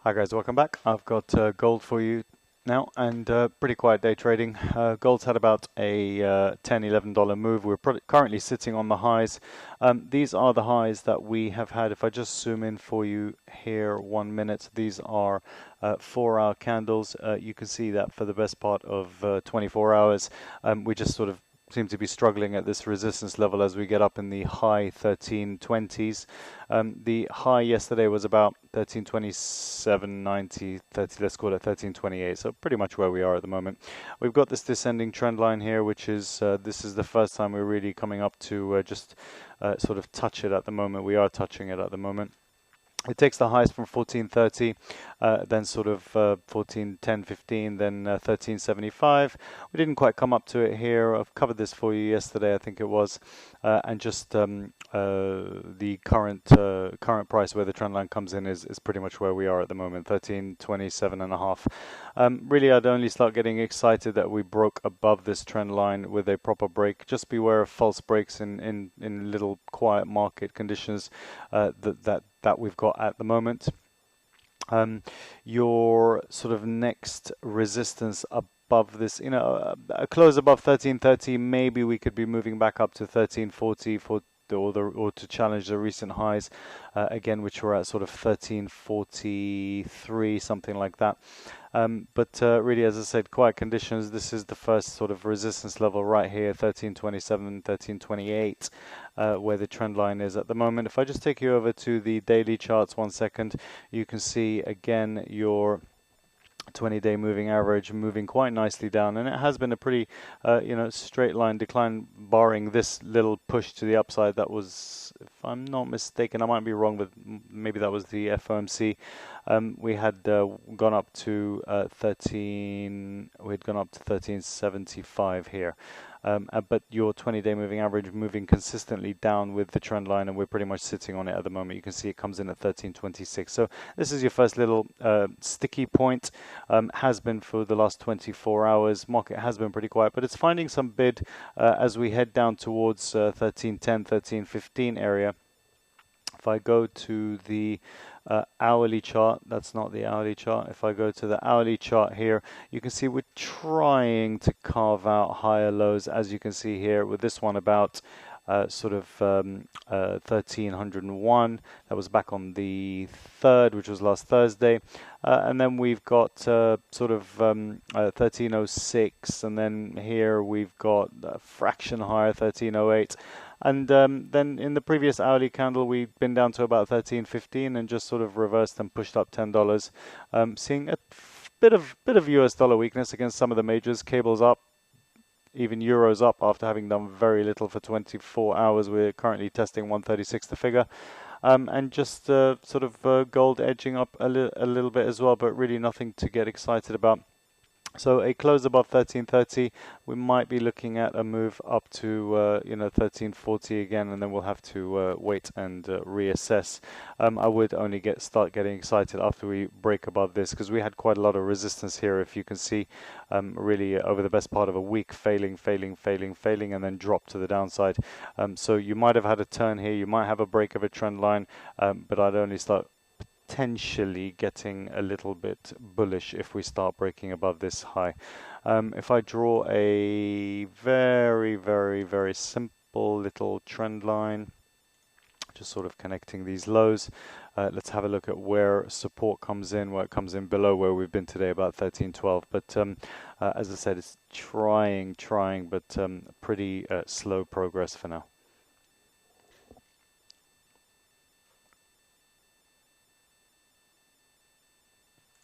Hi guys, welcome back. I've got gold for you now, and pretty quiet day trading. Gold's had about a $10–11 move. We're currently sitting on the highs. These are the highs that we have had. If I just zoom in for you here 1 minute, these are 4-hour candles. You can see that for the best part of 24 hours. We just sort of seem to be struggling at this resistance level as we get up in the high 1320s. The high yesterday was about 1327.90, 30, let's call it 1328, so pretty much where we are at the moment. We've got this descending trend line here, which is, this is the first time we're really coming up to just sort of touch it at the moment. We are touching it at the moment. It takes the highs from 1430, then sort of 1410.15, then 1375. We didn't quite come up to it here. I've covered this for you yesterday, I think it was, and just the current price where the trend line comes in is pretty much where we are at the moment, 1327.5. Really, I'd only start getting excited that we broke above this trend line with a proper break. Just beware of false breaks in little quiet market conditions that we've got at the moment. Your sort of next resistance above this, a close above 1330, maybe we could be moving back up to 1340 or to challenge the recent highs again, which were at sort of 1343, something like that. But really, as I said, quiet conditions. This is the first sort of resistance level right here, 1327, 1328, where the trend line is at the moment. If I just take you over to the daily charts 1 second, you can see again your 20-day moving average moving quite nicely down, and it has been a pretty straight line decline, barring this little push to the upside. That was, if I'm not mistaken, I might be wrong, but maybe that was the FOMC. We had gone up to 1375 here. But your 20-day moving average moving consistently down with the trend line, and we're pretty much sitting on it at the moment. You can see it comes in at 1326. So this is your first little sticky point. Has been for the last 24 hours. Market has been pretty quiet, but it's finding some bid as we head down towards 1310, 1315 area. If I go to the hourly chart, that's not the hourly chart. If I go to the hourly chart here, you can see we're trying to carve out higher lows, as you can see here with this one about sort of 1301. That was back on the 3rd, which was last Thursday. And then we've got sort of 1306, and then here we've got a fraction higher, 1308. And then in the previous hourly candle, we've been down to about 1315 and just sort of reversed and pushed up $10. Seeing a bit of US dollar weakness against some of the majors. Cables up, even euros up after having done very little for 24 hours. We're currently testing 136 the figure. And just sort of gold edging up a little bit as well, but really nothing to get excited about. So a close above 1330, we might be looking at a move up to 1340 again, and then we'll have to wait and reassess. I would only start getting excited after we break above this, because we had quite a lot of resistance here, if you can see, really over the best part of a week, failing, and then drop to the downside. So you might have had a turn here, you might have a break of a trend line, but I'd only start potentially getting a little bit bullish if we start breaking above this high. If I draw a very simple little trend line, just sort of connecting these lows, let's have a look at where support comes in, where it comes in below where we've been today, about 1312. But as I said, it's trying, but pretty slow progress for now.